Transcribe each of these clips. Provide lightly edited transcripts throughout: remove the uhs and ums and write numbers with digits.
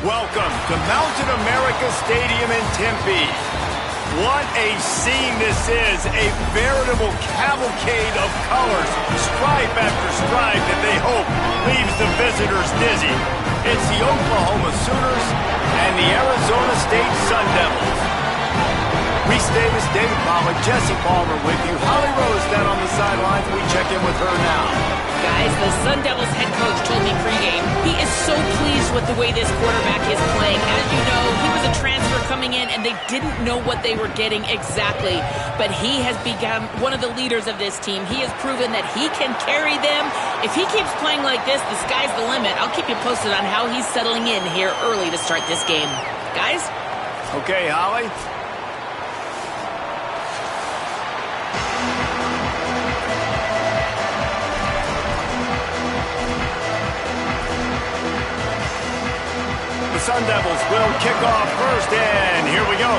Welcome to Mountain America Stadium in Tempe. What a scene this is, a veritable cavalcade of colors, stripe after stripe that they hope leaves the visitors dizzy. It's the Oklahoma Sooners and the Arizona State Sun Devils. Reese Davis, David Pollack, Jesse Palmer with you. Holly Rose down on the sidelines. We check in with her now. Guys, the Sun Devils head coach told me pregame he is so pleased with the way this quarterback is playing. As you know, he was a transfer coming in, and they didn't know what they were getting exactly. But he has become one of the leaders of this team. He has proven that he can carry them. If he keeps playing like this, the sky's the limit. I'll keep you posted on how he's settling in here early to start this game. Guys? Okay, Holly. The Sun Devils will kick off first, and here we go.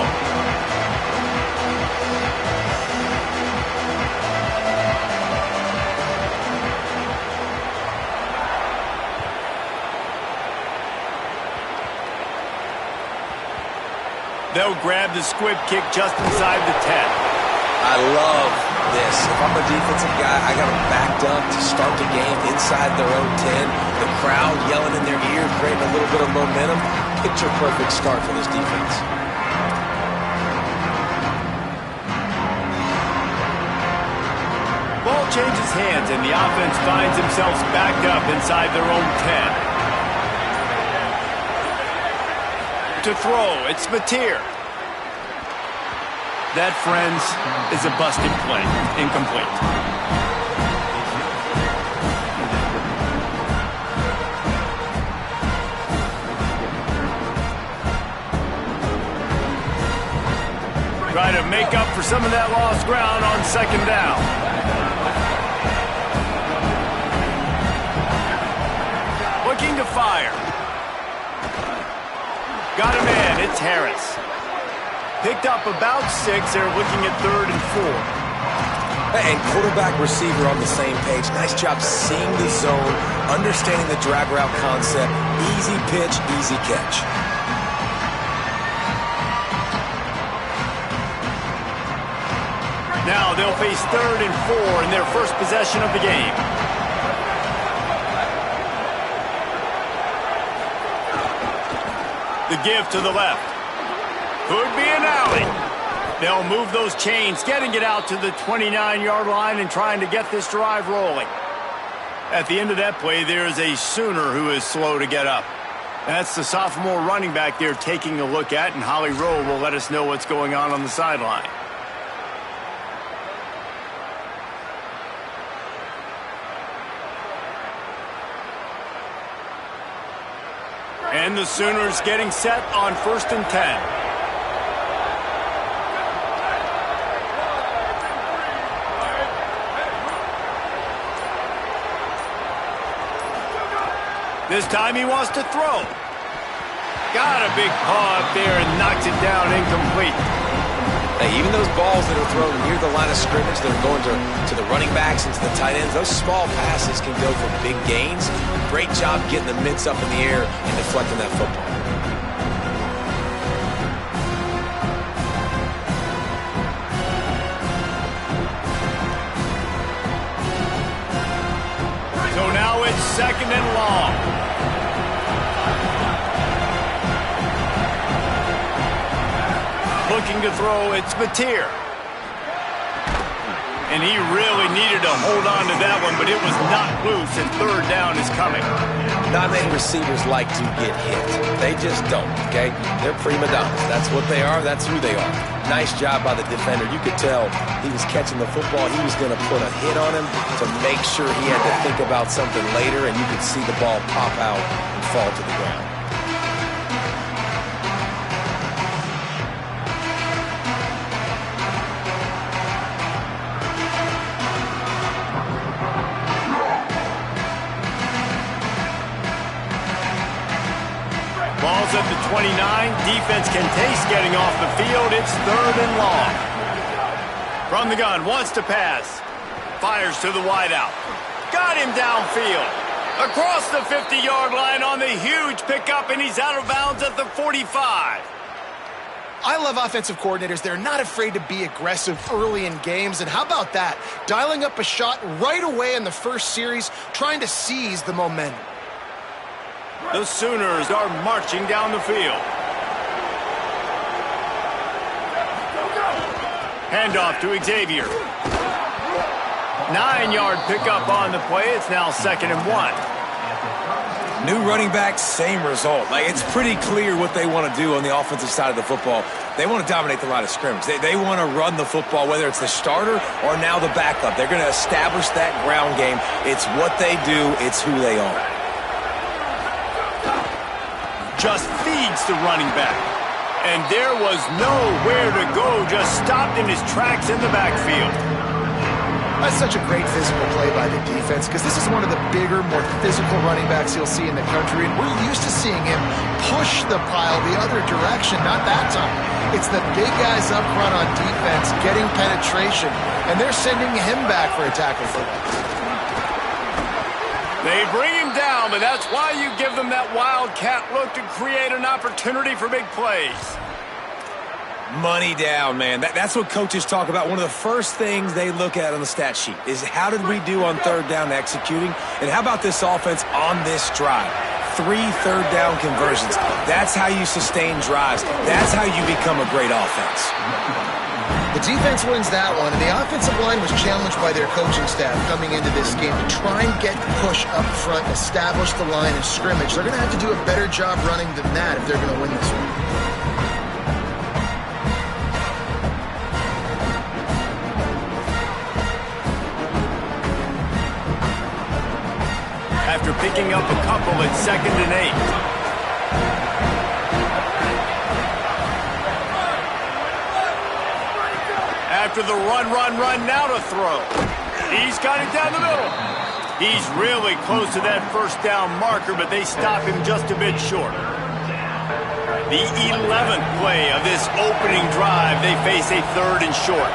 They'll grab the squib kick just inside the 10. I love this. If I'm a defensive guy, I got them backed up to start the game inside their own 10. The crowd yelling in their ear, creating a little bit of momentum. Picture perfect start for this defense. Ball changes hands, and the offense finds themselves backed up inside their own 10. To throw, it's Mateer. That, friends, is a busted play. Incomplete. Try to make up for some of that lost ground on second down. Looking to fire. Got a man, it's Harris. Picked up about 6. They're looking at 3rd and 4. And quarterback receiver on the same page. Nice job seeing the zone, understanding the drag route concept. Easy pitch, easy catch. Now they'll face 3rd and 4 in their first possession of the game. The give to the left. Could be an alley. They'll move those chains, getting it out to the 29-yard line and trying to get this drive rolling. At the end of that play, there is a Sooner who is slow to get up. That's the sophomore running back they're taking a look at, and Holly Rowe will let us know what's going on the sideline. And the Sooners getting set on 1st and 10. This time he wants to throw. Got a big paw up there and knocks it down incomplete. Hey, even those balls that are thrown near the line of scrimmage that are going to the running backs and to the tight ends, those small passes can go for big gains. Great job getting the mitts up in the air and deflecting that football. So now it's 2nd and long. Looking to throw, it's Mateer. And he really needed to hold on to that one, but it was not loose, and 3rd down is coming. Not many receivers like to get hit. They just don't, okay? They're prima donnas. That's what they are. That's who they are. Nice job by the defender. You could tell he was catching the football. He was going to put a hit on him to make sure he had to think about something later, and you could see the ball pop out and fall to the ground. Ball's at the 29. Defense can taste getting off the field. It's 3rd and long. From the gun, wants to pass. Fires to the wideout. Got him downfield. Across the 50-yard line on the huge pickup, and he's out of bounds at the 45. I love offensive coordinators. They're not afraid to be aggressive early in games. And how about that? Dialing up a shot right away in the first series, trying to seize the momentum. The Sooners are marching down the field. Handoff to Xavier. 9-yard pickup on the play. It's now 2nd and 1. New running back, same result. Like, it's pretty clear what they want to do on the offensive side of the football. They want to dominate the line of scrimmage. They want to run the football, whether it's the starter or now the backup. They're going to establish that ground game. It's what they do. It's who they are. Just feeds the running back. And there was nowhere to go. Just stopped in his tracks in the backfield. That's such a great physical play by the defense because this is one of the bigger, more physical running backs you'll see in the country, and we're used to seeing him push the pile the other direction. Not that time. It's the big guys up front on defense getting penetration, and they're sending him back for a tackle for that. They bring him down, but that's why you give them that wildcat look to create an opportunity for big plays. Money down, man. That's what coaches talk about. One of the first things they look at on the stat sheet is how did we do on third down executing, and how about this offense on this drive? 3 third-down conversions. That's how you sustain drives. That's how you become a great offense. The defense wins that one, and the offensive line was challenged by their coaching staff coming into this game to try and get push up front, establish the line of scrimmage. They're going to have to do a better job running than that if they're going to win this one. After picking up a couple at 2nd and 8. After the run, now to throw. He's got it down the middle. He's really close to that first down marker, but they stop him just a bit short. The 11th play of this opening drive, they face a 3rd and short.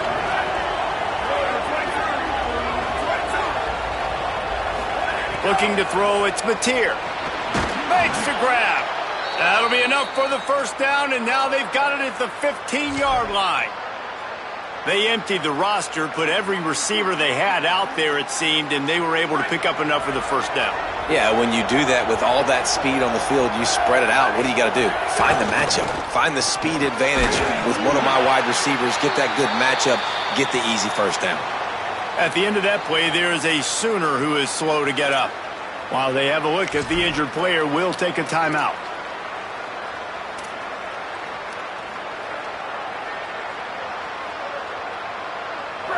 Looking to throw, it's Mateer. Makes the grab. That'll be enough for the first down, and now they've got it at the 15-yard line. They emptied the roster, put every receiver they had out there, it seemed, and they were able to pick up enough for the first down. Yeah, when you do that with all that speed on the field, you spread it out. What do you got to do? Find the matchup. Find the speed advantage with one of my wide receivers. Get that good matchup. Get the easy first down. At the end of that play, there is a Sooner who is slow to get up. While they have a look at the injured player, will take a timeout.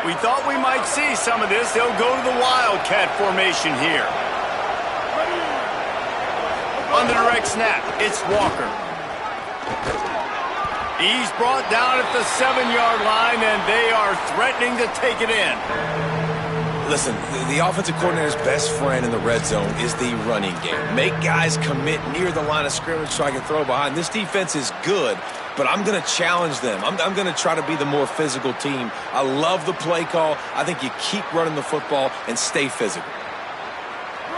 We thought we might see some of this. They'll go to the Wildcat formation here. On the direct snap, it's Walker. He's brought down at the 7-yard line, and they are threatening to take it in. Listen, the offensive coordinator's best friend in the red zone is the running game. Make guys commit near the line of scrimmage so I can throw behind. This defense is good, but I'm going to challenge them. I'm going to try to be the more physical team. I love the play call. I think you keep running the football and stay physical.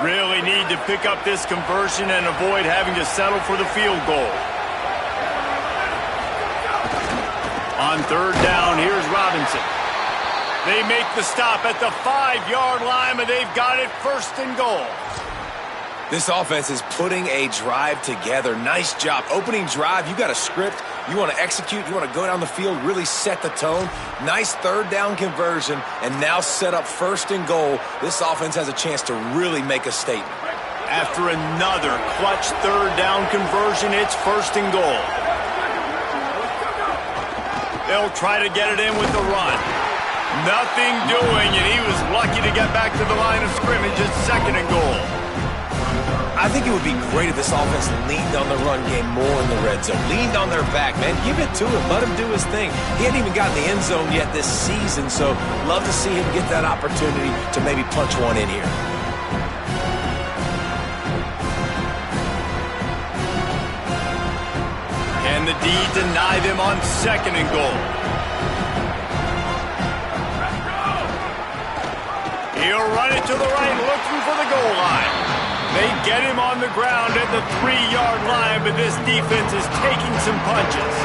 Really need to pick up this conversion and avoid having to settle for the field goal. On third down, here's Robinson. They make the stop at the 5-yard line, but they've got it 1st and goal. This offense is putting a drive together. Nice job. Opening drive, you got a script. You want to execute. You want to go down the field, really set the tone. Nice third down conversion, and now set up 1st and goal. This offense has a chance to really make a statement. After another clutch third down conversion, it's 1st and goal. They'll try to get it in with the run. Nothing doing, and he was lucky to get back to the line of scrimmage at 2nd and goal. I think it would be great if this offense leaned on the run game more in the red zone. Leaned on their back, man. Give it to him. Let him do his thing. He hadn't even gotten the end zone yet this season, so love to see him get that opportunity to maybe punch one in here. And the D deny them on 2nd and goal. He'll run it to the right, looking for the goal line. They get him on the ground at the 3-yard line, but this defense is taking some punches.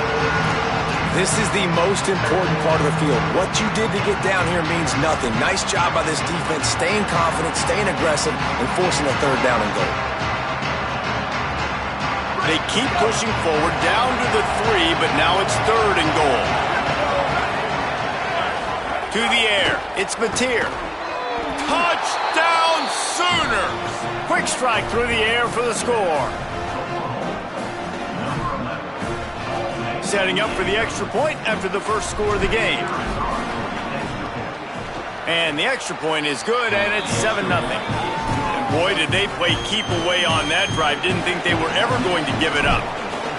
This is the most important part of the field. What you did to get down here means nothing. Nice job by this defense, staying confident, staying aggressive, and forcing a 3rd down and goal. They keep pushing forward down to the 3, but now it's 3rd and goal. To the air, it's Mateer. Touchdown Sooners! Quick strike through the air for the score. Setting up for the extra point after the first score of the game. And the extra point is good, and it's 7-0. And boy, did they play keep away on that drive. Didn't think they were ever going to give it up.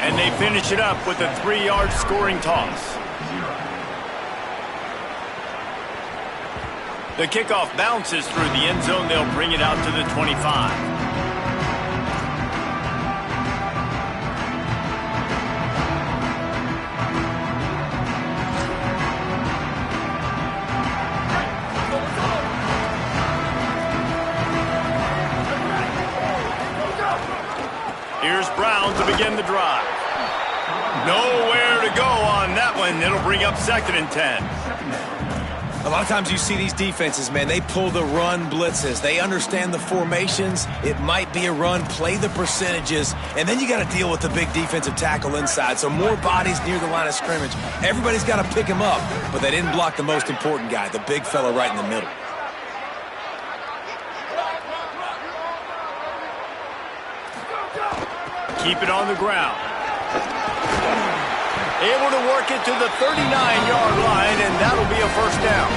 And they finish it up with a 3-yard scoring toss. The kickoff bounces through the end zone. They'll bring it out to the 25. Here's Brown to begin the drive. Nowhere to go on that one. It'll bring up 2nd and 10. A lot of times you see these defenses, man, they pull the run blitzes. They understand the formations. It might be a run, play the percentages, and then you got to deal with the big defensive tackle inside. So more bodies near the line of scrimmage. Everybody's got to pick him up, but they didn't block the most important guy, the big fella right in the middle. Keep it on the ground. Able to work it to the 39-yard line, and that'll be a 1st down.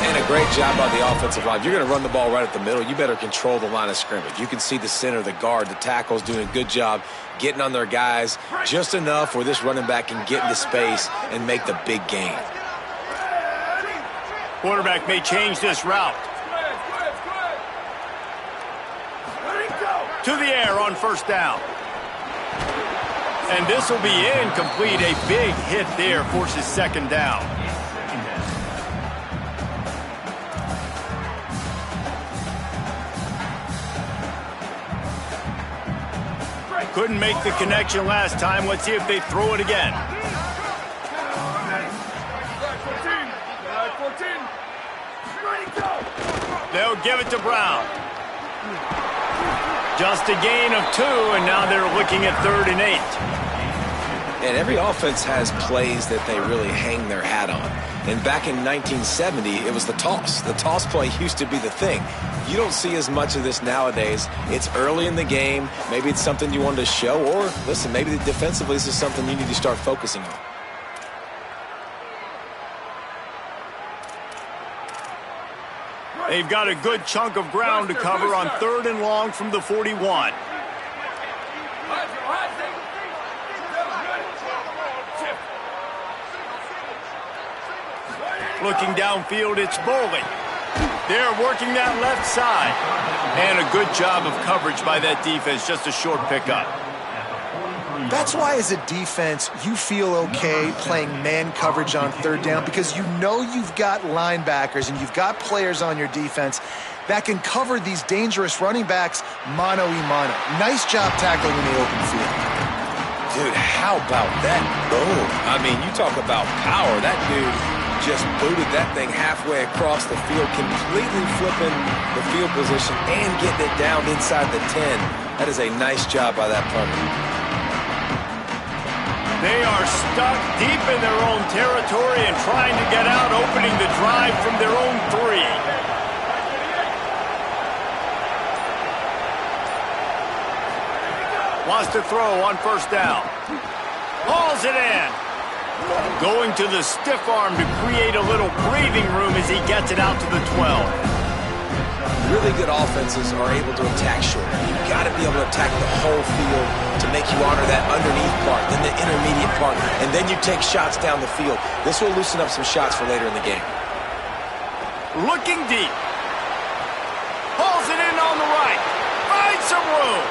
And a great job by the offensive line. If you're going to run the ball right at the middle, you better control the line of scrimmage. You can see the center, the guard, the tackles doing a good job getting on their guys just enough where this running back can get into space and make the big gain. Quarterback may change this route. To the air on 1st down. And this will be incomplete. A big hit there forces 2nd down. Couldn't make the connection last time. Let's see if they throw it again. They'll give it to Brown. Just a gain of 2, and now they're looking at 3rd and 8. And every offense has plays that they really hang their hat on. And back in 1970, it was the toss. The toss play used to be the thing. You don't see as much of this nowadays. It's early in the game. Maybe it's something you wanted to show, or listen, maybe defensively this is something you need to start focusing on. They've got a good chunk of ground to cover on 3rd and long from the 41. Looking downfield, it's Boley. They're working that left side. And a good job of coverage by that defense, just a short pickup. That's why as a defense, you feel okay playing man coverage on 3rd down because you know you've got linebackers and you've got players on your defense that can cover these dangerous running backs mano-a-mano. Nice job tackling in the open field. Dude, how about that boom? I mean, you talk about power. That dude just booted that thing halfway across the field, completely flipping the field position and getting it down inside the 10. That is a nice job by that punter. They are stuck deep in their own territory and trying to get out, opening the drive from their own 3. Wants to throw on 1st down. Hauls it in. Going to the stiff arm to create a little breathing room as he gets it out to the 12. Really good offenses are able to attack short. You've got to be able to attack the whole field to make you honor that underneath part, then the intermediate part, and then you take shots down the field. This will loosen up some shots for later in the game. Looking deep. Hauls it in on the right. Finds some room.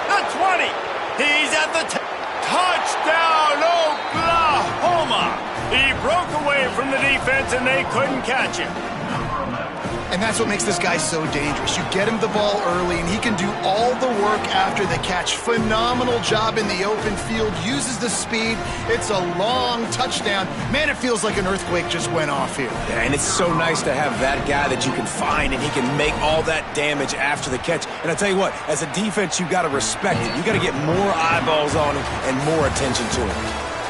The 20. He's at the touchdown, Oklahoma. He broke away from the defense and they couldn't catch him. And that's what makes this guy so dangerous. You get him the ball early, and he can do all the work after the catch. Phenomenal job in the open field, uses the speed. It's a long touchdown. Man, it feels like an earthquake just went off here. Yeah, and it's so nice to have that guy that you can find, and he can make all that damage after the catch. And I tell you what, as a defense, you got to respect it. You got to get more eyeballs on him and more attention to him.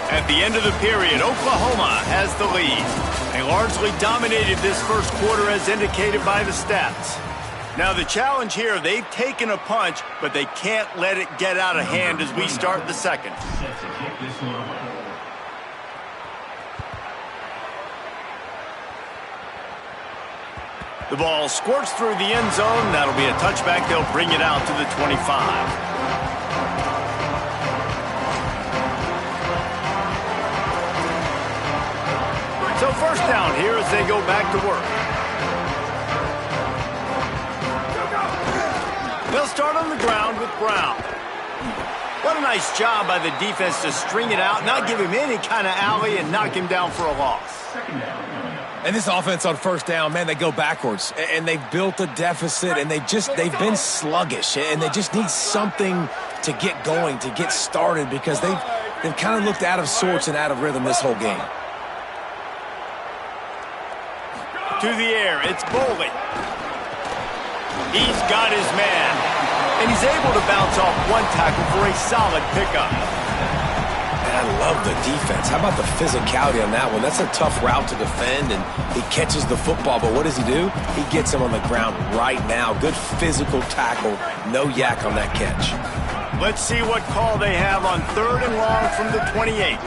At the end of the period, Oklahoma has the lead. They largely dominated this first quarter as indicated by the stats. Now the challenge here, they've taken a punch, but they can't let it get out of hand as we start the second. The ball squirts through the end zone. That'll be a touchback. They'll bring it out to the 25. So first down here as they go back to work. They'll start on the ground with Brown. What a nice job by the defense to string it out, not give him any kind of alley, and knock him down for a loss. And this offense on first down, man, they go backwards. And they've built a deficit, and they've been sluggish. And they just need something to get going, to get started, because they've kind of looked out of sorts and out of rhythm this whole game. To the air, it's Boley. He's got his man, and he's able to bounce off one tackle for a solid pickup. And I love the defense. How about the physicality on that one? That's a tough route to defend, and he catches the football, but what does he do? He gets him on the ground right now. Good physical tackle, no yak on that catch. Let's see what call they have on 3rd and long from the 28.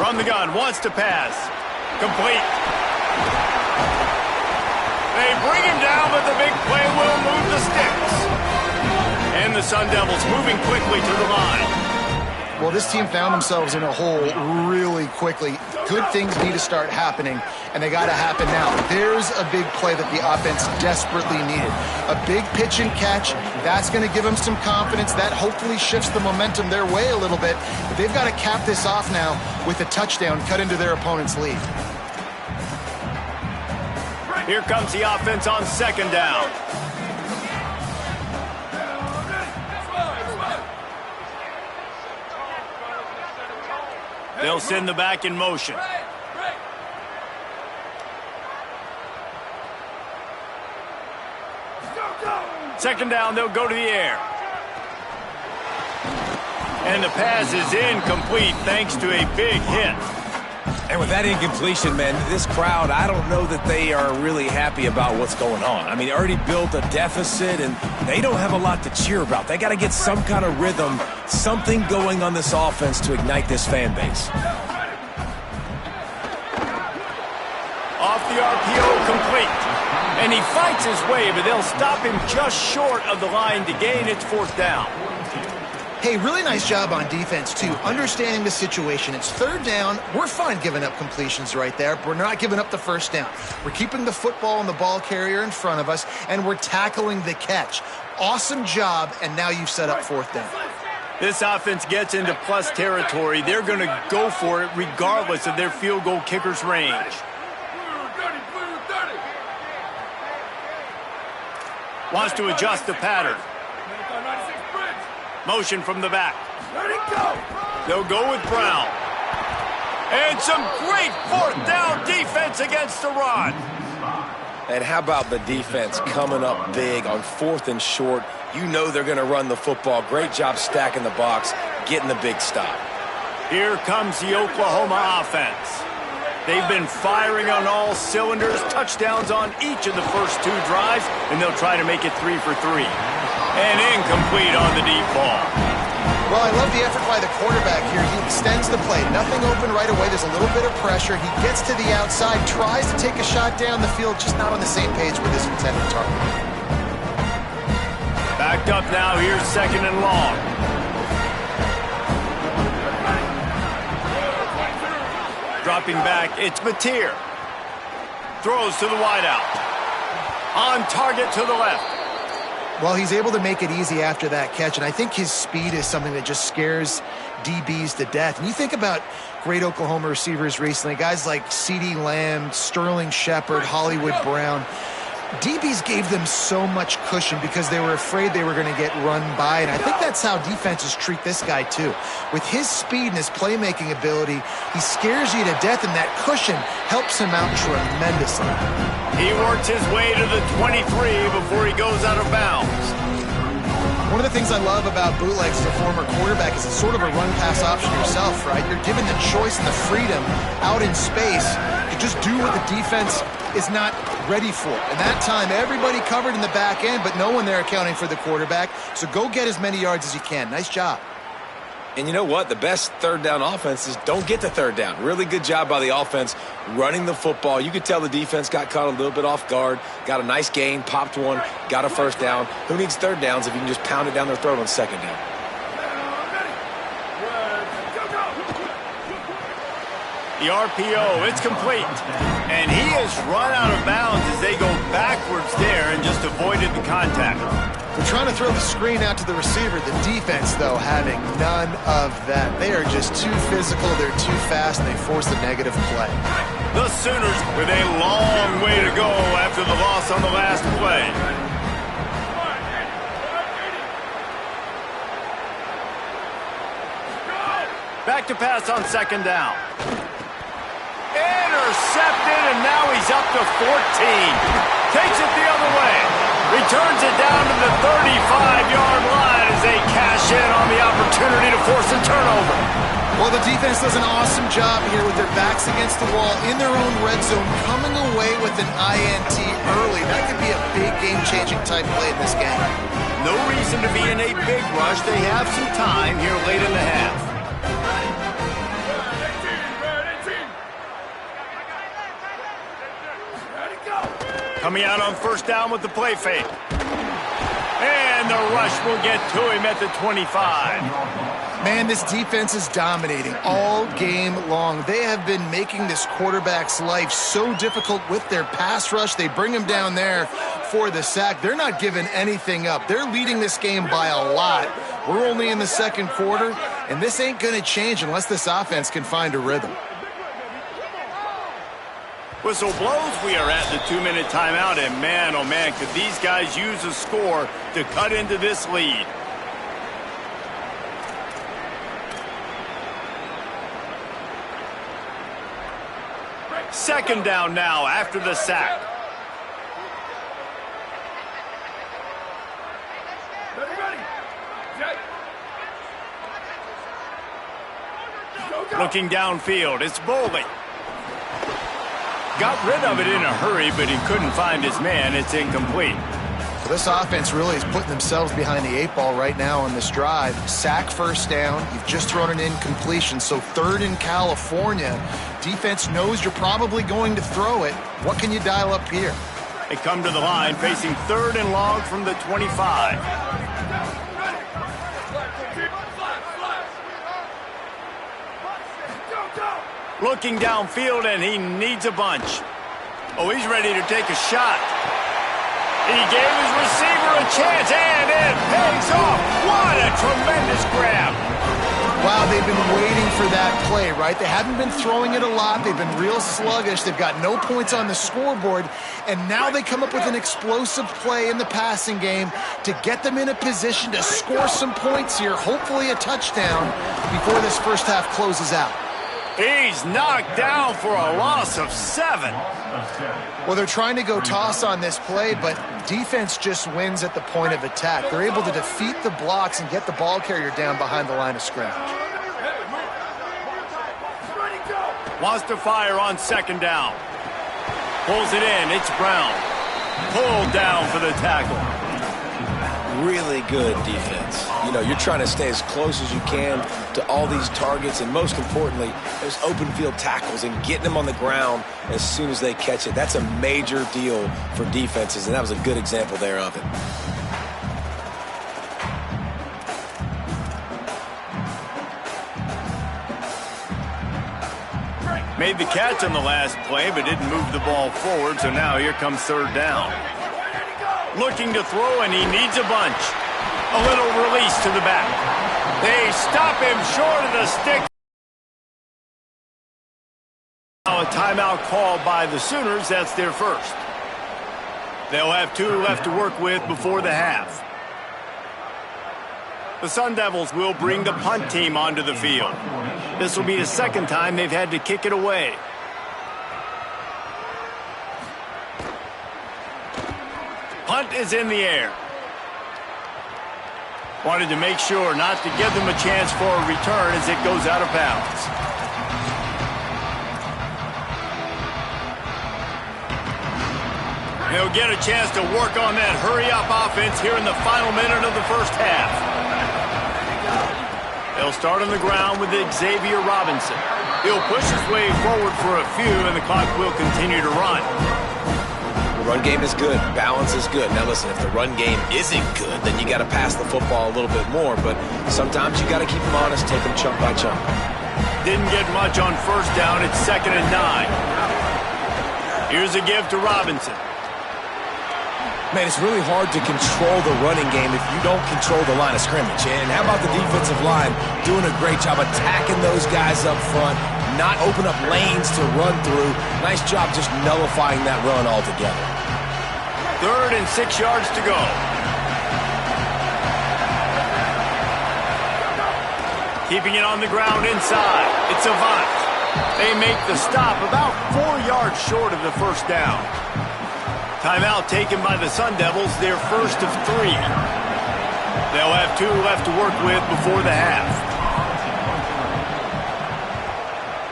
From the gun, wants to pass. Complete. They bring him down, but the big play will move the sticks. And the Sun Devils moving quickly to the line. Well, this team found themselves in a hole really quickly. Good things need to start happening, and they got to happen now. There's a big play that the offense desperately needed. A big pitch and catch. That's going to give them some confidence. That hopefully shifts the momentum their way a little bit. But they've got to cap this off now with a touchdown cut into their opponent's lead. Here comes the offense on 2nd down. They'll send the back in motion. Second down, they'll go to the air. And the pass is incomplete thanks to a big hit. And with that incompletion, man, this crowd, I don't know that they are really happy about what's going on. I mean, they already built a deficit, and they don't have a lot to cheer about. They got to get some kind of rhythm, something going on this offense to ignite this fan base. Off the RPO, complete. And he fights his way, but they'll stop him just short of the line to gain its 4th down. Hey, really nice job on defense, too, understanding the situation. It's 3rd down. We're fine giving up completions right there. We're not giving up the 1st down. We're keeping the football and the ball carrier in front of us, and we're tackling the catch. Awesome job, and now you've set up 4th down. This offense gets into plus territory. They're going to go for it regardless of their field goal kicker's range. Wants to adjust the pattern. Motion from the back. They'll go with Brown. And some great 4th down defense against the run. And how about the defense coming up big on 4th and short? You know they're going to run the football. Great job stacking the box, getting the big stop. Here comes the Oklahoma offense. They've been firing on all cylinders, touchdowns on each of the first 2 drives, and they'll try to make it 3 for 3. And incomplete on the deep ball. Well, I love the effort by the quarterback here. He extends the play. Nothing open right away. There's a little bit of pressure. He gets to the outside, tries to take a shot down the field, just not on the same page with his intended target. Backed up now. Here's 2nd and long. Dropping back, it's Mateer. Throws to the wideout. On target to the left. Well, he's able to make it easy after that catch, and I think his speed is something that just scares DBs to death. And you think about great Oklahoma receivers recently, guys like CeeDee Lamb, Sterling Shepard, Hollywood Brown. DBs gave them so much cushion because they were afraid they were going to get run by, and I think that's how defenses treat this guy too. With his speed and his playmaking ability, he scares you to death, and that cushion helps him out tremendously. He works his way to the 23 before he goes out of bounds. One of the things I love about bootlegs as a former quarterback is it's sort of a run-pass option yourself, right? You're given the choice and the freedom out in space to just do what the defense is not ready for. And that time, everybody covered in the back end, but no one there accounting for the quarterback. So go get as many yards as you can. Nice job. And you know what? The best third down offenses don't get to third down. Really good job by the offense running the football. You could tell the defense got caught a little bit off guard, got a nice gain, popped one, got a first down. Who needs third downs if you can just pound it down their throat on second down? The RPO, it's complete. And he is run out of bounds as they go backwards there and just avoided the contact. They're trying to throw the screen out to the receiver. The defense, though, having none of that. They are just too physical, they're too fast, and they force a negative play. The Sooners with a long way to go after the loss on the last play. Back to pass on second down. Intercepted, and now he's up to 14. Takes it the other way. Returns it down to the 35-yard line as they cash in on the opportunity to force a turnover. Well, the defense does an awesome job here with their backs against the wall in their own red zone, coming away with an INT early. That could be a big game-changing type play in this game. No reason to be in a big rush. They have some time here late in the half. Coming out on first down with the play fake. And the rush will get to him at the 25. Man, this defense is dominating all game long. They have been making this quarterback's life so difficult with their pass rush. They bring him down there for the sack. They're not giving anything up. They're leading this game by a lot. We're only in the second quarter, and this ain't going to change unless this offense can find a rhythm. Whistle blows, we are at the 2-minute timeout, and man, oh man, could these guys use a score to cut into this lead. Second down now after the sack. Looking downfield, it's Boldy. Got rid of it in a hurry, but he couldn't find his man. It's incomplete. So this offense really is putting themselves behind the 8 ball right now on this drive. Sack first down. You've just thrown an incompletion. So third in California. Defense knows you're probably going to throw it. What can you dial up here? They come to the line facing third and long from the 25. Looking downfield, and he needs a bunch. Oh, he's ready to take a shot. He gave his receiver a chance, and it pays off. What a tremendous grab. Wow, they've been waiting for that play, right? They haven't been throwing it a lot. They've been real sluggish. They've got no points on the scoreboard, and now they come up with an explosive play in the passing game to get them in a position to score some points here, hopefully a touchdown, before this first half closes out. He's knocked down for a loss of 7. Well, they're trying to go toss on this play, but defense just wins at the point of attack. They're able to defeat the blocks and get the ball carrier down behind the line of scrimmage. Wants to fire on second down. Pulls it in. It's Brown. Pulled down for the tackle. Really good defense. You know, you're trying to stay as close as you can to all these targets, and most importantly, those open field tackles and getting them on the ground as soon as they catch it. That's a major deal for defenses, and that was a good example there of it. Made the catch on the last play, but didn't move the ball forward, so now here comes third down. looking to throw, and he needs a bunch. A little release to the back. They stop him short of the stick. Now a timeout called by the Sooners. That's their first. They'll have 2 left to work with before the half. The Sun Devils will bring the punt team onto the field. This will be the second time they've had to kick it away. Punt is in the air. Wanted to make sure not to give them a chance for a return as it goes out of bounds. He'll get a chance to work on that hurry-up offense here in the final minute of the first half. They'll start on the ground with Xavier Robinson. He'll push his way forward for a few, and the clock will continue to run. The run game is good. Balance is good. Now listen, if the run game isn't good, then you got to pass the football a little bit more. But sometimes you got to keep them honest, take them chunk by chunk. Didn't get much on first down. It's 2nd and 9. Here's a give to Robinson. Man, it's really hard to control the running game if you don't control the line of scrimmage. And how about the defensive line doing a great job attacking those guys up front, not open up lanes to run through. Nice job just nullifying that run altogether. 3rd and 6 yards to go. Keeping it on the ground inside. It's Avant. They make the stop about 4 yards short of the first down. Timeout taken by the Sun Devils, their first of 3. They'll have 2 left to work with before the half.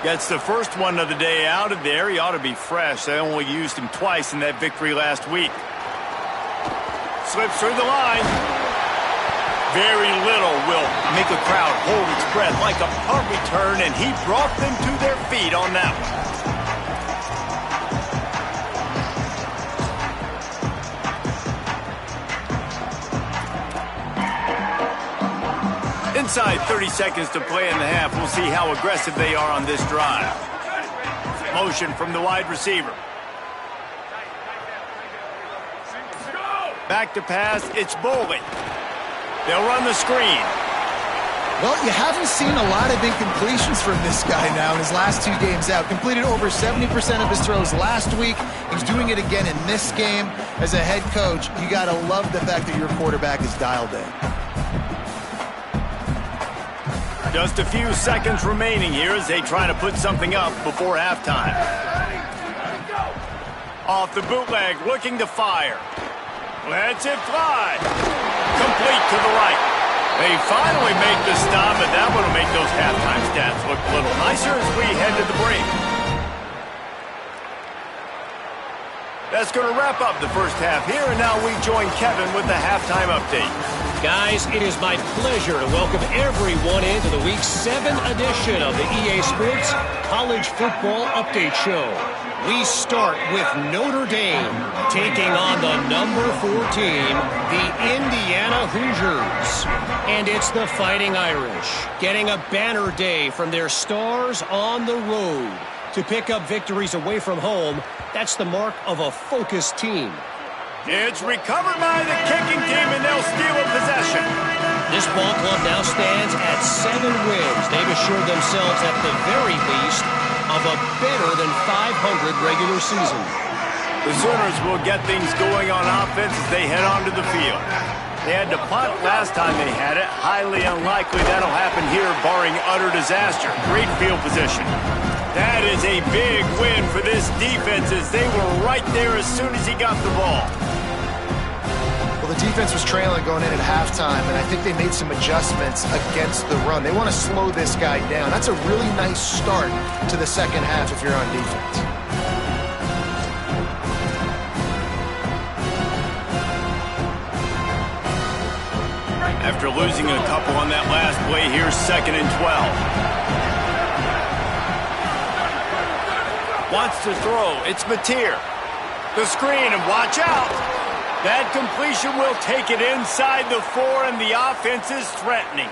Gets the first one of the day out of there. He ought to be fresh. They only used him twice in that victory last week. Slips through the line. Very little will make a crowd hold its breath like a punt return, and he brought them to their feet on that one. Inside 30 seconds to play in the half. We'll see how aggressive they are on this drive. Motion from the wide receiver. Back to pass. It's Boley. They'll run the screen. Well, you haven't seen a lot of incompletions from this guy now in his last 2 games out. Completed over 70% of his throws last week. He's doing it again in this game. As a head coach, you got to love the fact that your quarterback is dialed in. Just a few seconds remaining here as they try to put something up before halftime. Off the bootleg, looking to fire. Lets it fly. Complete to the right. They finally make the stop, and that one will make those halftime stats look a little nicer as we head to the break. That's going to wrap up the first half here, and now we join Kevin with the halftime update. Guys, it is my pleasure to welcome everyone into the Week 7 edition of the EA Sports College Football Update Show. We start with Notre Dame taking on the number 4 team, the Indiana Hoosiers. And it's the Fighting Irish getting a banner day from their stars on the road. To pick up victories away from home, that's the mark of a focused team. It's recovered by the kicking team, and they'll steal a possession. This ball club now stands at 7 wins. They've assured themselves at the very least of a better than 500 regular season. The Sooners will get things going on offense as they head onto the field. They had to punt last time they had it. Highly unlikely that'll happen here, barring utter disaster. Great field position. That is a big win for this defense as they were right there as soon as he got the ball. Well, the defense was trailing going in at halftime, and I think they made some adjustments against the run. They want to slow this guy down. That's a really nice start to the second half if you're on defense. After losing a couple on that last play, here's 2nd and 12. Wants to throw. It's Mateer. The screen, and watch out. That completion will take it inside the 4, and the offense is threatening.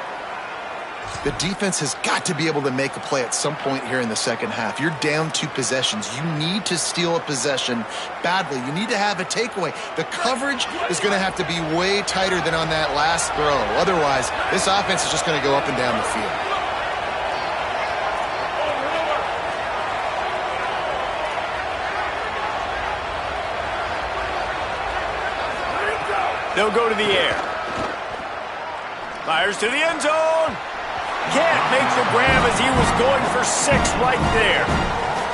The defense has got to be able to make a play at some point here in the second half. You're down 2 possessions. You need to steal a possession badly. You need to have a takeaway. The coverage is going to have to be way tighter than on that last throw. Otherwise, this offense is just going to go up and down the field. They'll go to the air. Fires to the end zone. Can't make the grab as he was going for 6 right there.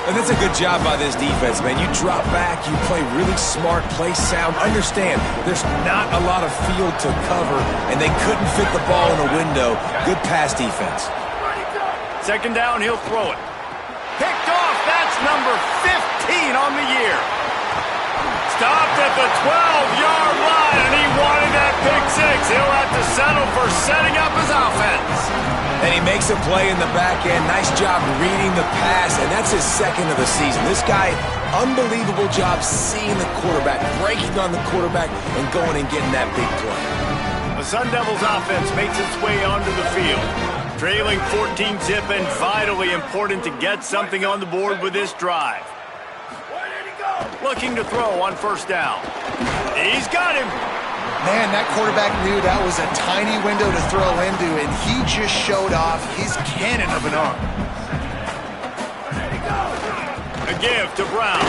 And that's a good job by this defense, man. You drop back, you play really smart, play sound. Understand, there's not a lot of field to cover, and they couldn't fit the ball in a window. Good pass defense. Second down, he'll throw it. Picked off. That's number 15 on the year. Stopped at the 12-yard line, and he wanted that pick 6. He'll have to settle for setting up his offense. And he makes a play in the back end. Nice job reading the pass, and that's his second of the season. This guy, unbelievable job seeing the quarterback, breaking on the quarterback, and going and getting that big play. The Sun Devils offense makes its way onto the field. Trailing 14-zip and vitally important to get something on the board with this drive. Looking to throw on first down. He's got him. Man, that quarterback knew that was a tiny window to throw into, and he just showed off his cannon of an arm. A give to Brown.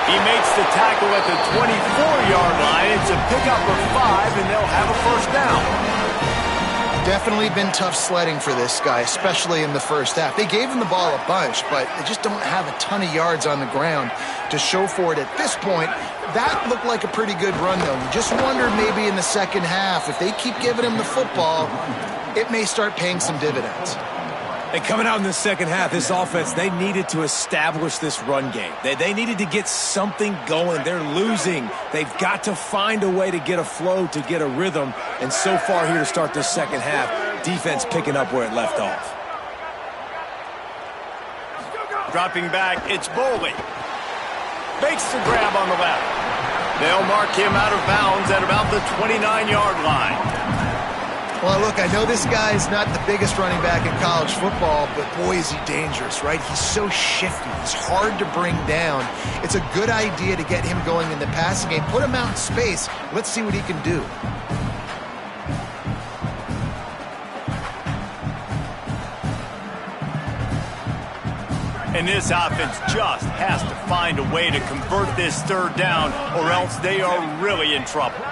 He makes the tackle at the 24-yard line. It's a pickup of 5, and they'll have a first down. Definitely been tough sledding for this guy, especially in the first half. They gave him the ball a bunch, but they just don't have a ton of yards on the ground to show for it at this point. That looked like a pretty good run, though. You just wondered maybe in the second half, if they keep giving him the football, it may start paying some dividends. And coming out in the second half, this offense, they needed to establish this run game. They needed to get something going. They're losing. They've got to find a way to get a flow, to get a rhythm. And so far here to start this second half, defense picking up where it left off. Dropping back, it's Boley. Makes the grab on the left. They'll mark him out of bounds at about the 29-yard line. Well, look, I know this guy's not the biggest running back in college football, but boy, is he dangerous, right? He's so shifty. He's hard to bring down. It's a good idea to get him going in the passing game. Put him out in space. Let's see what he can do. And this offense just has to find a way to convert this third down, or else they are really in trouble.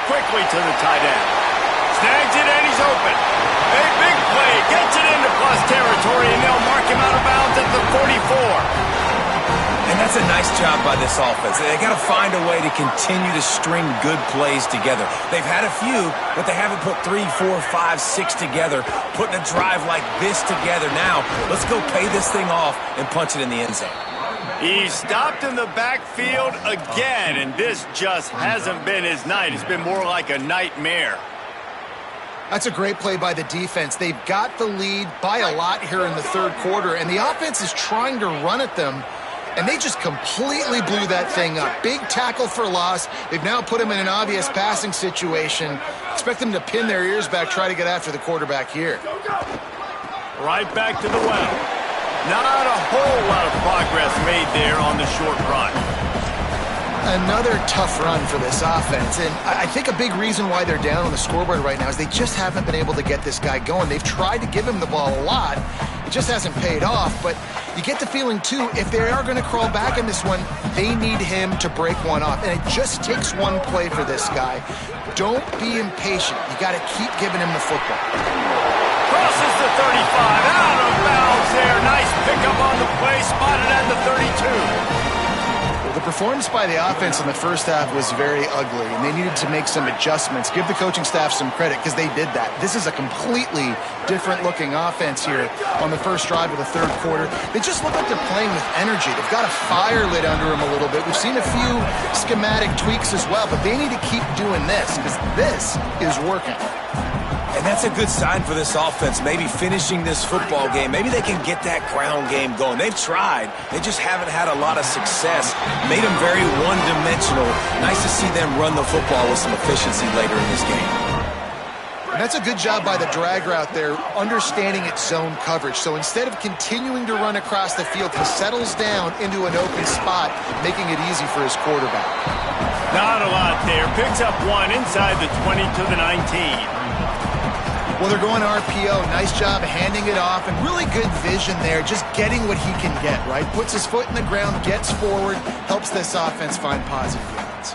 Quickly to the tight end. Snags it and he's open. A big play. Gets it into plus territory, and they'll mark him out of bounds at the 44. And that's a nice job by this offense. They got to find a way to continue to string good plays together. They've had a few, but they haven't put 3, 4, 5, 6 together. Putting a drive like this together now. Let's go pay this thing off and punch it in the end zone. He's stopped in the backfield again, and this just hasn't been his night. It's been more like a nightmare. That's a great play by the defense. They've got the lead by a lot here in the third quarter, and the offense is trying to run at them, and they just completely blew that thing up. Big tackle for loss. They've now put him in an obvious passing situation. Expect them to pin their ears back, try to get after the quarterback here. Right back to the well. Not a whole lot of progress made there on the short run. Another tough run for this offense, and I think a big reason why they're down on the scoreboard right now is they just haven't been able to get this guy going. They've tried to give him the ball a lot. It just hasn't paid off, but you get the feeling, too, if they are going to crawl back in this one, they need him to break one off, and it just takes one play for this guy. Don't be impatient. You got to keep giving him the football. Crosses the 35, out of bounds there. Nice pickup on the play, spotted at the 32. Well, the performance by the offense in the first half was very ugly, and they needed to make some adjustments. Give the coaching staff some credit, because they did that. This is a completely different-looking offense here on the first drive of the third quarter. They just look like they're playing with energy. They've got a fire lit under them a little bit. We've seen a few schematic tweaks as well, but they need to keep doing this, because this is working. And That's a good sign for this offense, maybe finishing this football game. Maybe they can get that ground game going. They've tried. They just haven't had a lot of success. Made them very one-dimensional. Nice to see them run the football with some efficiency later in this game. And that's a good job by the drag route there, understanding its zone coverage. So instead of continuing to run across the field, he settles down into an open spot, making it easy for his quarterback. Not a lot there. Picks up one inside the 20 to the 19. Well, they're going RPO. Nice job handing it off, and really good vision there, just getting what he can get, right? Puts his foot in the ground, gets forward, helps this offense find positive yards.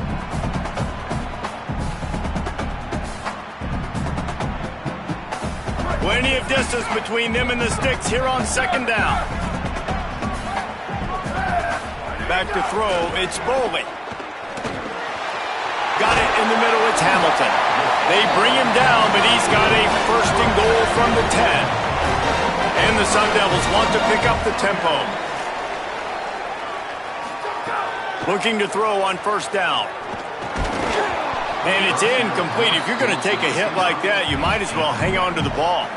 Plenty of distance between them and the sticks here on second down. Back to throw, it's Boley. Got it in the middle, it's Hamilton. They bring him down, but he's got a first and goal from the 10. And the Sun Devils want to pick up the tempo. Looking to throw on first down. And it's incomplete. If you're going to take a hit like that, you might as well hang on to the ball.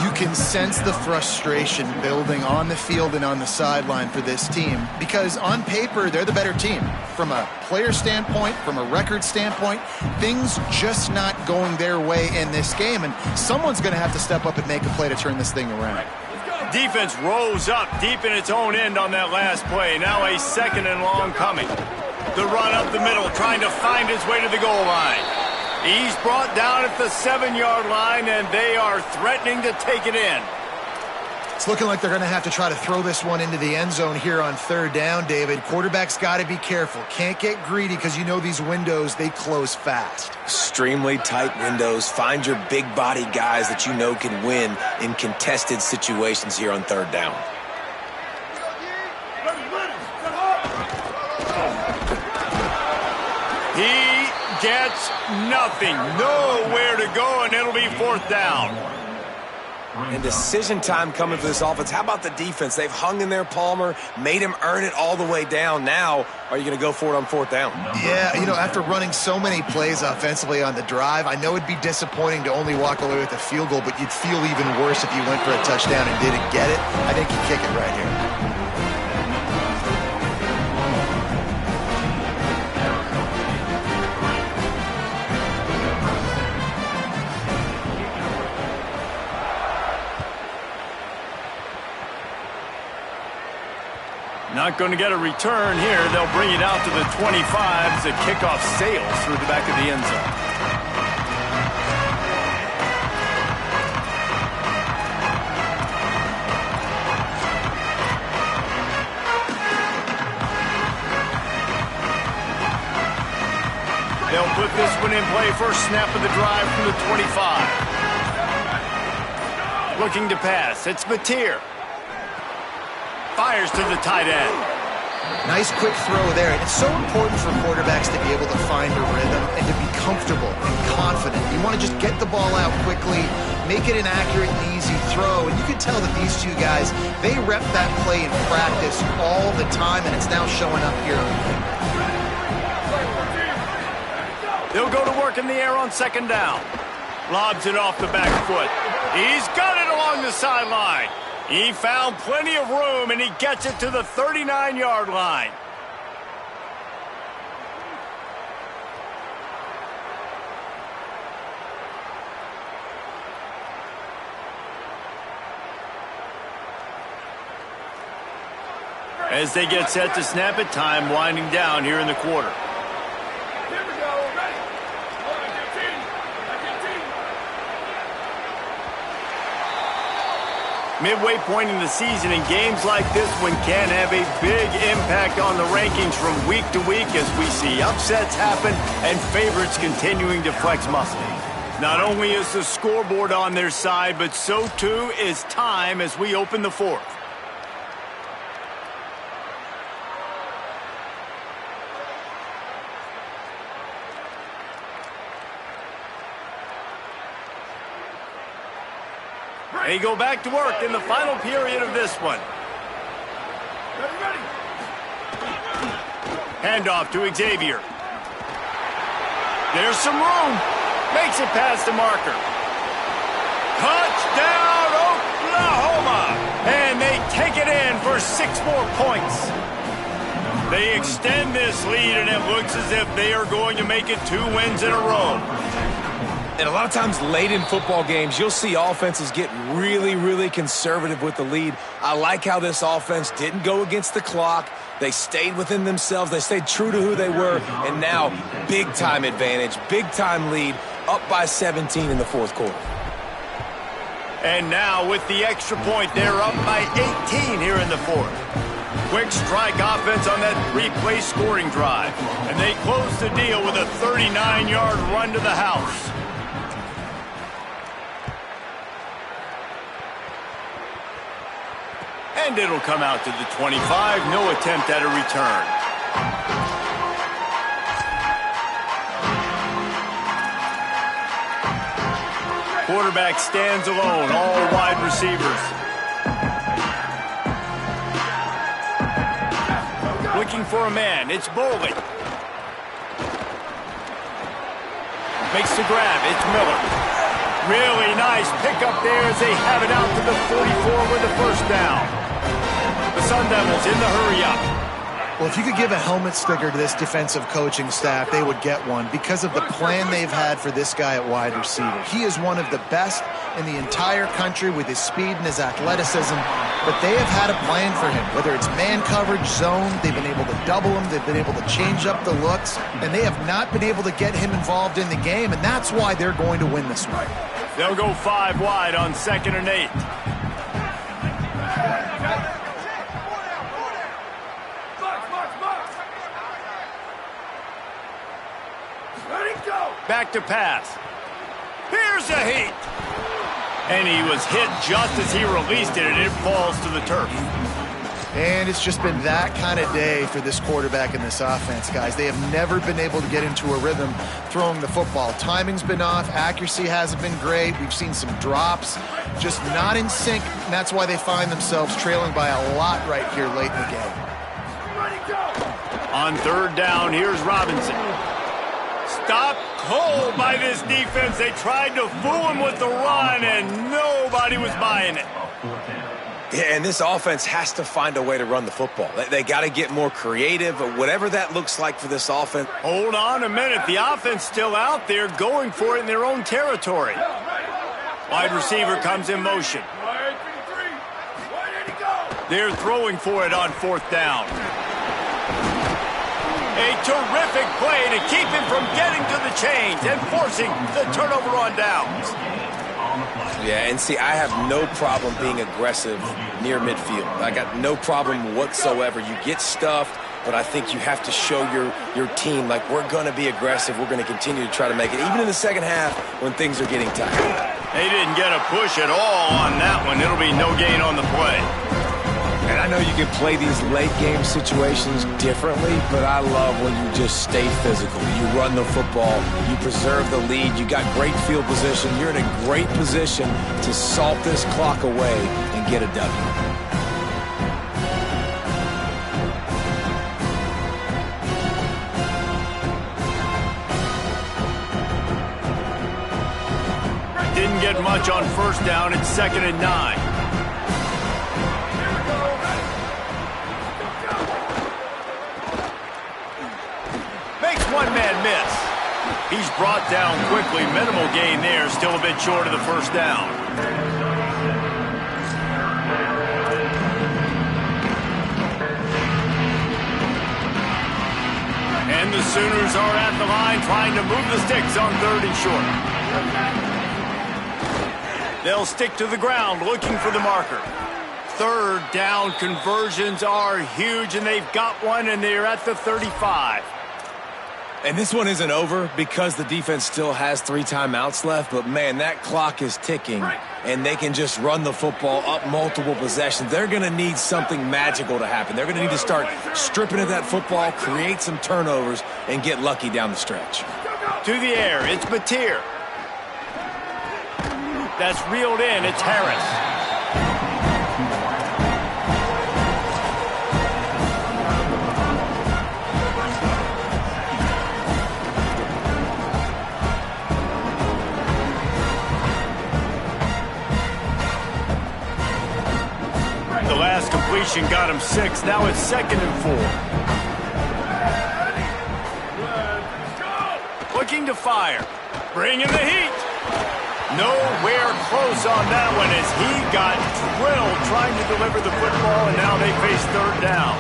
You can sense the frustration building on the field and on the sideline for this team because on paper, they're the better team. From a player standpoint, from a record standpoint, things just not going their way in this game, and someone's going to have to step up and make a play to turn this thing around. Defense rose up deep in its own end on that last play. Now a second and long coming. The run up the middle, trying to find his way to the goal line. He's brought down at the 7-yard line, and they are threatening to take it in. It's looking like they're going to have to try to throw this one into the end zone here on third down, David. Quarterback's got to be careful. Can't get greedy because you know these windows, they close fast. Extremely tight windows. Find your big body guys that you know can win in contested situations here on third down. He gets nothing. Nowhere to go, and it'll be fourth down. And decision time coming for this offense. How about the defense? They've hung in there, Palmer, made him earn it all the way down. Now, are you going to go for it on fourth down? Yeah, you know, after running so many plays offensively on the drive, I know it'd be disappointing to only walk away with a field goal, but you'd feel even worse if you went for a touchdown and didn't get it. I think you kick it right here. Not going to get a return here. They'll bring it out to the 25 as the kickoff sails through the back of the end zone. They'll put this one in play. First snap of the drive from the 25. Looking to pass. It's Mateer. Fires to the tight end. Nice quick throw there. It's so important for quarterbacks to be able to find a rhythm and to be comfortable and confident. You want to just get the ball out quickly, make it an accurate and easy throw. And you can tell that these two guys, they rep that play in practice all the time, and it's now showing up here. They'll go to work in the air on second down. Lobs it off the back foot. He's got it along the sideline. He found plenty of room, and he gets it to the 39-yard line. As they get set to snap it, time winding down here in the quarter. Midway point in the season, and games like this one can have a big impact on the rankings from week to week as we see upsets happen and favorites continuing to flex muscle. Not only is the scoreboard on their side, but so too is time as we open the fourth. They go back to work in the final period of this one. Handoff to Xavier. There's some room. Makes it past the marker. 6 more points. They extend this lead, and it looks as if they are going to make it 2 wins in a row. And a lot of times late in football games, you'll see offenses get really, really conservative with the lead. I like how this offense didn't go against the clock. They stayed within themselves. They stayed true to who they were. And now, big-time advantage, big-time lead, up by 17 in the fourth quarter. And now, with the extra point, they're up by 18 here in the fourth. Quick strike offense on that 3-play scoring drive. And they close the deal with a 39-yard run to the house. And it'll come out to the 25. No attempt at a return. Quarterback stands alone, all wide receivers. Looking for a man, it's Boley. Makes the grab, it's Miller. Really nice pickup there as they have it out to the 44 with the first down. The Sun Devils in the hurry-up. Well, if you could give a helmet sticker to this defensive coaching staff, they would get one because of the plan they've had for this guy at wide receiver. He is one of the best in the entire country with his speed and his athleticism, but they have had a plan for him. Whether it's man coverage, zone, they've been able to double him, they've been able to change up the looks, and they have not been able to get him involved in the game, and that's why they're going to win this one. They'll go 5 wide on 2nd and 8. Back to pass. Here's a heat. And he was hit just as he released it, and it falls to the turf. And it's just been that kind of day for this quarterback and this offense, guys. They have never been able to get into a rhythm throwing the football. Timing's been off. Accuracy hasn't been great. We've seen some drops. Just not in sync, and that's why they find themselves trailing by a lot right here late in the game. On 3rd down, here's Robinson. Stopped cold by this defense. They tried to fool him with the run, and nobody was buying it. Yeah, and this offense has to find a way to run the football. They got to get more creative, whatever that looks like for this offense. Hold on a minute. The offense still out there going for it in their own territory. Wide receiver comes in motion. They're throwing for it on 4th down. A terrific play to keep him from getting to the chains and forcing the turnover on downs. Yeah, and see, I have no problem being aggressive near midfield. I got no problem whatsoever. You get stuffed, but I think you have to show your team, like, we're going to be aggressive. We're going to continue to try to make it, even in the second half when things are getting tight. They didn't get a push at all on that one. It'll be no gain on the play. And I know you can play these late-game situations differently, but I love when you just stay physical. You run the football. You preserve the lead. You got great field position. You're in a great position to salt this clock away and get a W. Didn't get much on 1st down. It's 2nd and 9. One-man miss. He's brought down quickly. Minimal gain there. Still a bit short of the 1st down. And the Sooners are at the line trying to move the sticks on 3rd and short. They'll stick to the ground looking for the marker. 3rd down conversions are huge, and they've got one, and they're at the 35. And this one isn't over because the defense still has 3 timeouts left, but man, that clock is ticking, and they can just run the football up multiple possessions. They're going to need something magical to happen. They're going to need to start stripping at that football, create some turnovers, and get lucky down the stretch. To the air, it's Mateer. That's reeled in, it's Harris. The last completion got him 6. Now it's 2nd and 4. Looking to fire. Bringing the heat. Nowhere close on that one as he got drilled trying to deliver the football, and now they face 3rd down.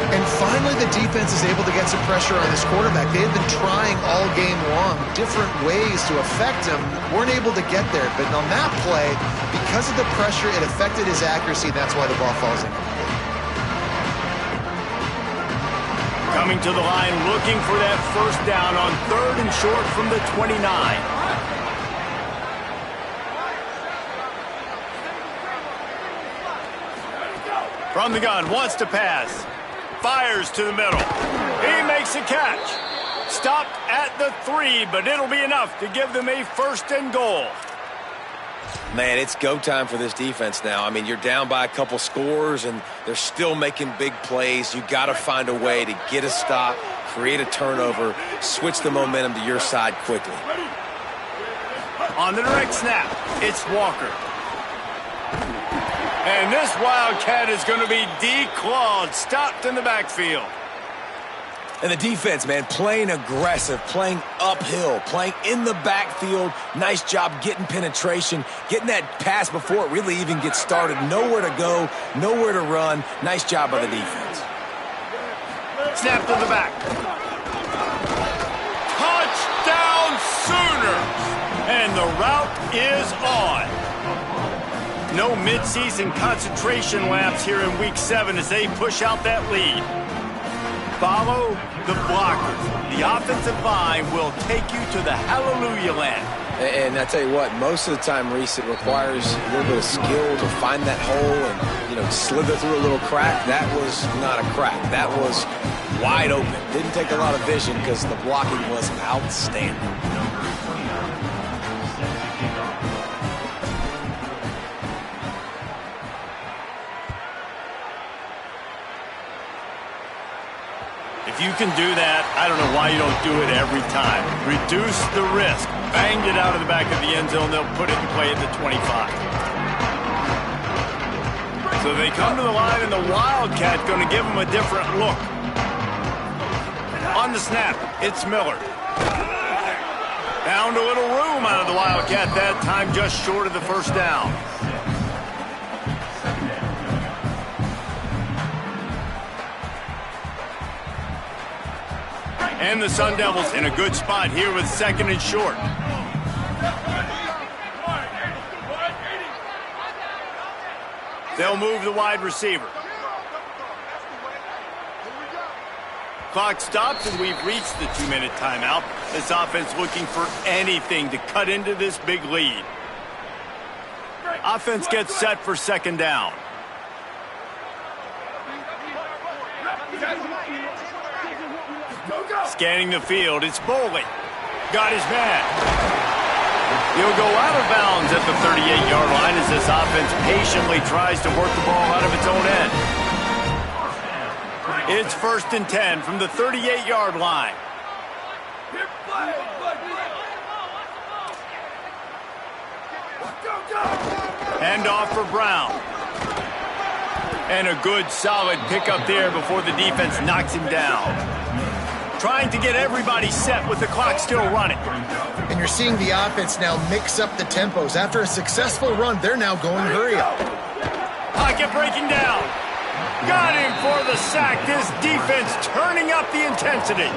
And finally the defense is able to get some pressure on this quarterback. They had been trying all game long different ways to affect him. Weren't able to get there, but on that play, because of the pressure, it affected his accuracy. That's why the ball falls in. Coming to the line, looking for that 1st down on 3rd and short from the 29. From the gun, wants to pass. Fires to the middle. He makes a catch. Stopped at the 3, but it'll be enough to give them a 1st and goal. Man, it's go time for this defense now. I mean, you're down by a couple scores, and they're still making big plays. You got to find a way to get a stop, create a turnover, switch the momentum to your side quickly. On the direct snap, it's Walker. And this Wildcat is going to be declawed, stopped in the backfield. And the defense, man, playing aggressive, playing uphill, playing in the backfield. Nice job getting penetration, getting that pass before it really even gets started. Nowhere to go, nowhere to run. Nice job by the defense. Snap to the back. Touchdown Sooners! And the route is on. No midseason concentration laps here in Week 7 as they push out that lead. Follow the blockers. The offensive line will take you to the hallelujah land. And I tell you what, most of the time, Reese, it requires a little bit of skill to find that hole and, slither through a little crack. That was not a crack. That was wide open. Didn't take a lot of vision because the blocking was outstanding. If you can do that, I don't know why you don't do it every time. Reduce the risk. Banged it out of the back of the end zone. They'll put it in play at the 25. So they come to the line, and the Wildcat going to give them a different look. On the snap, it's Miller. Found a little room out of the Wildcat that time, just short of the 1st down. And the Sun Devils in a good spot here with 2nd and short. They'll move the wide receiver. Clock stops, and we've reached the 2-minute timeout. This offense looking for anything to cut into this big lead. Offense gets set for 2nd down. Scanning the field, it's Boley. Got his man. He'll go out of bounds at the 38-yard line as this offense patiently tries to work the ball out of its own end. It's 1st and 10 from the 38-yard line. Hand off for Brown. And a good, solid pickup there before the defense knocks him down. Trying to get everybody set with the clock still running. And you're seeing the offense now mix up the tempos. After a successful run, they're now going hurry up. Pocket breaking down. Got him for the sack. This defense turning up the intensity.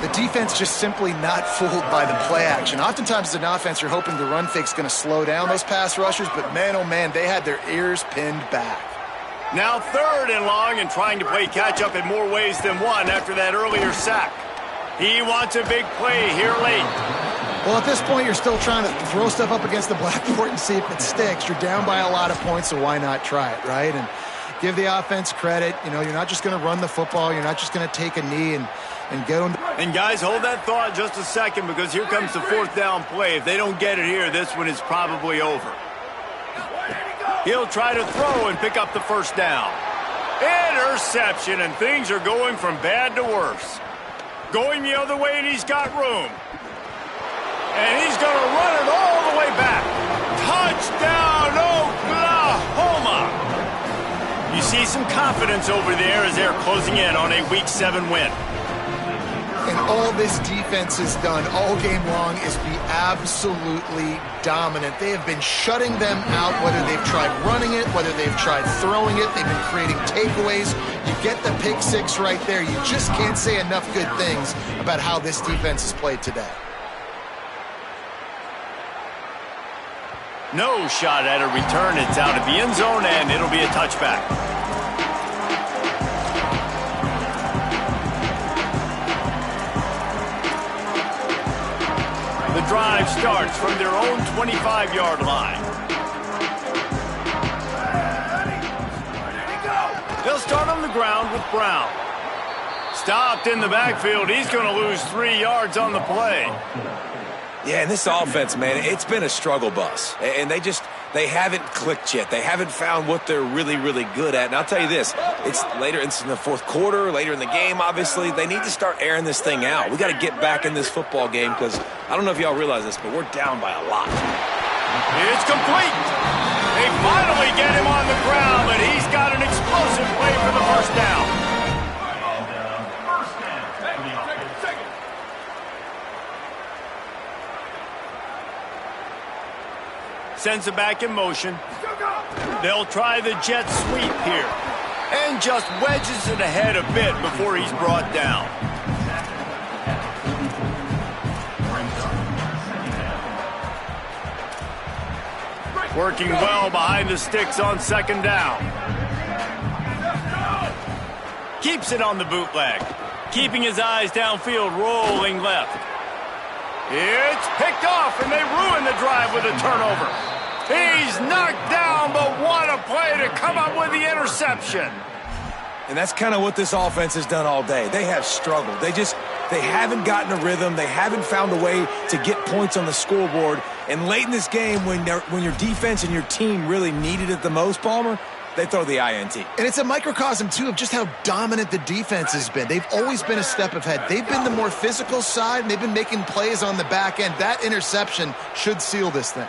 The defense just simply not fooled by the play action. Oftentimes as an offense, you're hoping the run fake's going to slow down those pass rushers, but man, oh man, they had their ears pinned back. Now 3rd and long and trying to play catch-up in more ways than one after that earlier sack. He wants a big play here late. Well, at this point, you're still trying to throw stuff up against the blackboard and see if it sticks. You're down by a lot of points, so why not try it, right? And give the offense credit. You're not just going to run the football. You're not just going to take a knee and get them. And guys, hold that thought just a second because here comes the 4th down play. If they don't get it here, this one is probably over. He'll try to throw and pick up the 1st down. Interception, and things are going from bad to worse. Going the other way, and he's got room. And he's going to run it all the way back. Touchdown, Oklahoma! some confidence over there as they're closing in on a Week 7 win. And all this defense has done all game long is be absolutely dominant. They have been shutting them out, whether they've tried running it, whether they've tried throwing it. They've been creating takeaways. You get the pick six right there. You just can't say enough good things about how this defense has played today. No shot at a return. It's out of the end zone, and it'll be a touchback. The drive starts from their own 25-yard line. They'll start on the ground with Brown. Stopped in the backfield. He's going to lose 3 yards on the play. Yeah, and this offense, man, it's been a struggle bus. And they haven't clicked yet. They haven't found what they're really, really good at. And I'll tell you this, it's in the fourth quarter, later in the game, obviously. They need to start airing this thing out. We got to get back in this football game because I don't know if y'all realize this, but we're down by a lot. It's complete. They finally get him on the ground, but he's got an explosive play for the first down. Sends it back in motion. They'll try the jet sweep here. And just wedges it ahead a bit before he's brought down. Working well behind the sticks on second down. Keeps it on the bootleg. Keeping his eyes downfield, rolling left. It's picked off, and they ruin the drive with a turnover. He's knocked down, but what a play to come up with the interception. And that's kind of what this offense has done all day. They have struggled. They haven't gotten a rhythm. They haven't found a way to get points on the scoreboard. And late in this game, when your defense and your team really needed it the most, Palmer, they throw the INT. And it's a microcosm, too, of just how dominant the defense has been. They've always been a step ahead. They've been the more physical side, and they've been making plays on the back end. That interception should seal this thing.